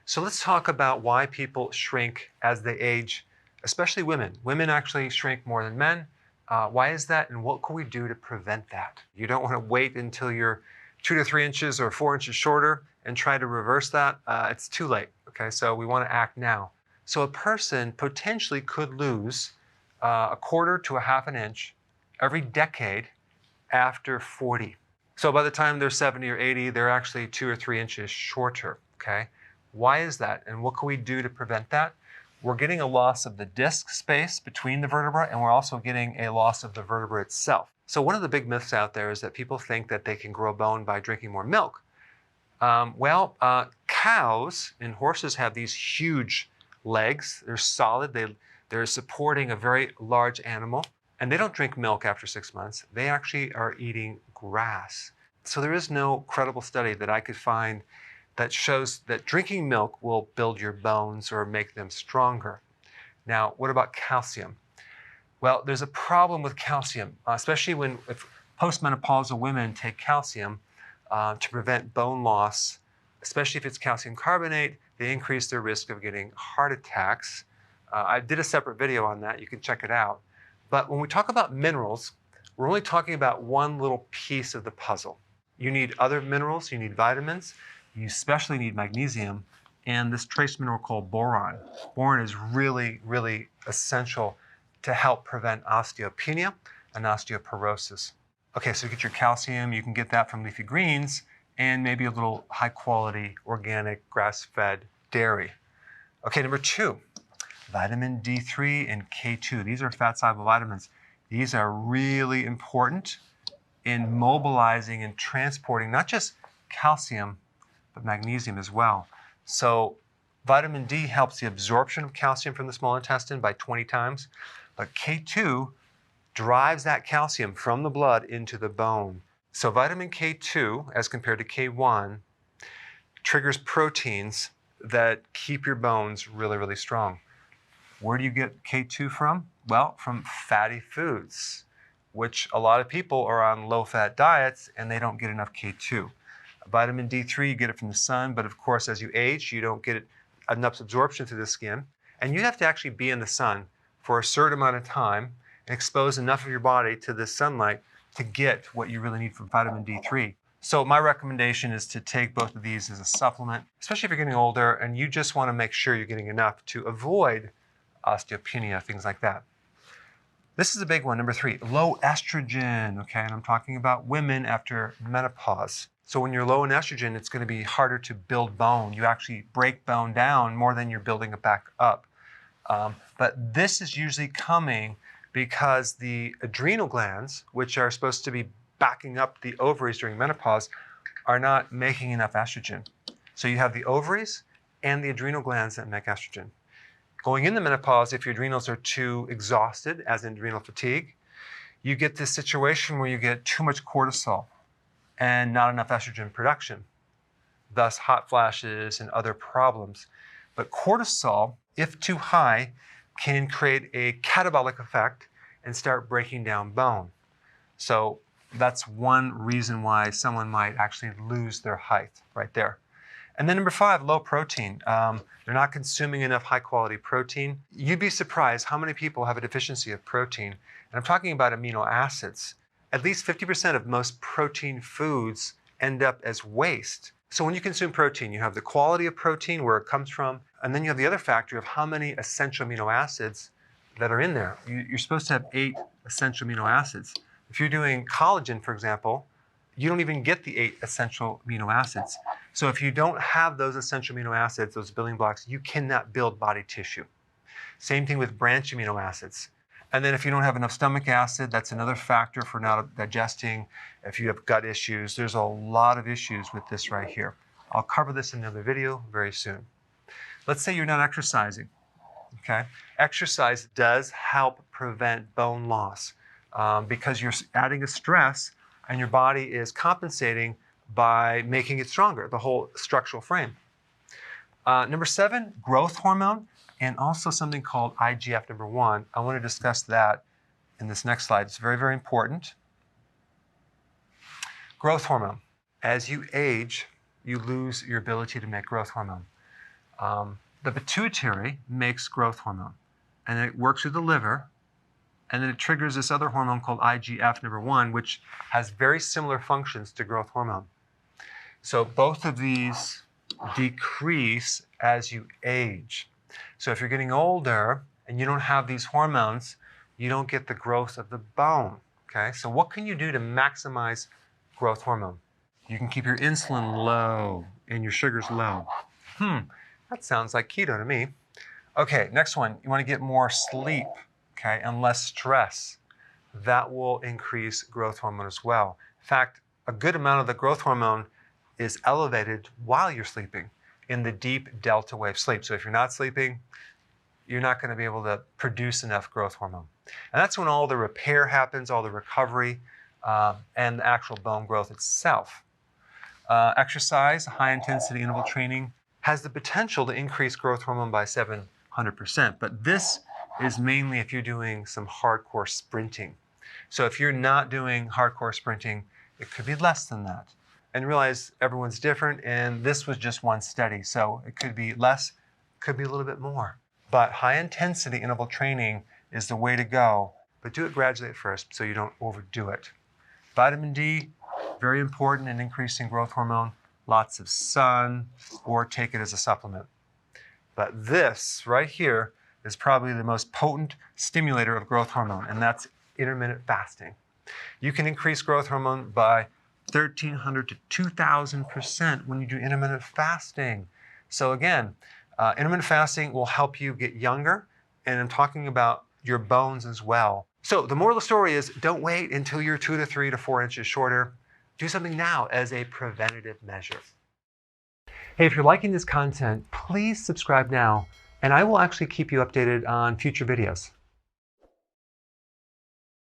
So let's talk about why people shrink as they age, especially women. Women actually shrink more than men. Why is that, and what can we do to prevent that? You don't want to wait until you're 2 to 3 inches or 4 inches shorter and try to reverse that. It's too late, okay? So we want to act now. So a person potentially could lose a quarter to a half an inch every decade after 40. So by the time they're 70 or 80, they're actually 2 or 3 inches shorter, okay? Why is that, and what can we do to prevent that? We're getting a loss of the disc space between the vertebrae, and we're also getting a loss of the vertebra itself. So one of the big myths out there is that people think that they can grow bone by drinking more milk. Cows and horses have these huge legs. They're solid. They're supporting a very large animal, and they don't drink milk after 6 months. They actually are eating grass. So there is no credible study that I could find that shows that drinking milk will build your bones or make them stronger. Now, what about calcium? Well, there's a problem with calcium, especially if postmenopausal women take calcium to prevent bone loss, especially if it's calcium carbonate. They increase their risk of getting heart attacks. I did a separate video on that. You can check it out. But when we talk about minerals, we're only talking about one little piece of the puzzle. You need other minerals, you need vitamins, you especially need magnesium, and this trace mineral called boron. Boron is really, really essential to help prevent osteopenia and osteoporosis. Okay, so you get your calcium, you can get that from leafy greens, and maybe a little high quality, organic, grass-fed dairy. Okay, number 2, vitamin D3 and K2. These are fat-soluble vitamins. These are really important in mobilizing and transporting not just calcium, but magnesium as well. So vitamin D helps the absorption of calcium from the small intestine by 20 times, but K2 drives that calcium from the blood into the bone. So vitamin K2, as compared to K1, triggers proteins that keep your bones really, really strong. Where do you get K2 from? Well, from fatty foods, which a lot of people are on low-fat diets and they don't get enough K2. Vitamin D3, you get it from the sun, but of course, as you age, you don't get enough absorption through the skin. And you have to actually be in the sun for a certain amount of time and expose enough of your body to the sunlight to get what you really need from vitamin D3. So my recommendation is to take both of these as a supplement, especially if you're getting older and you just want to make sure you're getting enough to avoid osteopenia, things like that. This is a big one, number 3, low estrogen, okay? And I'm talking about women after menopause. So when you're low in estrogen, it's going to be harder to build bone. You actually break bone down more than you're building it back up. But this is usually coming because the adrenal glands, which are supposed to be backing up the ovaries during menopause, are not making enough estrogen. So you have the ovaries and the adrenal glands that make estrogen. Going into menopause, if your adrenals are too exhausted, as in adrenal fatigue, you get this situation where you get too much cortisol and not enough estrogen production, thus hot flashes and other problems. But cortisol, if too high, can create a catabolic effect and start breaking down bone. So that's one reason why someone might actually lose their height right there. And then number 5, low protein. They're not consuming enough high quality protein. You'd be surprised how many people have a deficiency of protein. And I'm talking about amino acids. At least 50% of most protein foods end up as waste. So when you consume protein, you have the quality of protein, where it comes from, and then you have the other factor of how many essential amino acids that are in there. You're supposed to have 8 essential amino acids. If you're doing collagen, for example, you don't even get the 8 essential amino acids. So if you don't have those essential amino acids, those building blocks, you cannot build body tissue. Same thing with branch amino acids. And then if you don't have enough stomach acid, that's another factor for not digesting. If you have gut issues, there's a lot of issues with this right here. I'll cover this in another video very soon. Let's say you're not exercising, okay? Exercise does help prevent bone loss because you're adding a stress and your body is compensating by making it stronger, the whole structural frame. Number 7, growth hormone, and also something called IGF number 1. I want to discuss that in this next slide. It's very, very important. Growth hormone. As you age, you lose your ability to make growth hormone. The pituitary makes growth hormone, and then it works through the liver, and then it triggers this other hormone called IGF-1, which has very similar functions to growth hormone. So both of these decrease as you age. So if you're getting older and you don't have these hormones, you don't get the growth of the bone. Okay? So what can you do to maximize growth hormone? You can keep your insulin low and your sugars low. That sounds like keto to me. Okay, next one. You want to get more sleep, okay, and less stress. That will increase growth hormone as well. In fact, a good amount of the growth hormone is elevated while you're sleeping in the deep delta wave sleep. So if you're not sleeping, you're not going to be able to produce enough growth hormone. And that's when all the repair happens, all the recovery, and the actual bone growth itself. Exercise, high intensity interval training, has the potential to increase growth hormone by 700%. But this is mainly if you're doing some hardcore sprinting. So if you're not doing hardcore sprinting, it could be less than that. And realize everyone's different, and this was just one study. So it could be less, could be a little bit more. But high intensity interval training is the way to go, but do it gradually at first so you don't overdo it. Vitamin D, very important in increasing growth hormone. Lots of sun, or take it as a supplement. But this right here is probably the most potent stimulator of growth hormone, and that's intermittent fasting. You can increase growth hormone by 1,300 to 2,000% when you do intermittent fasting. So again, intermittent fasting will help you get younger, and I'm talking about your bones as well. So the moral of the story is, don't wait until you're 2 to 3 to 4 inches shorter. Do something now as a preventative measure. Hey, if you're liking this content, please subscribe now, and I will actually keep you updated on future videos.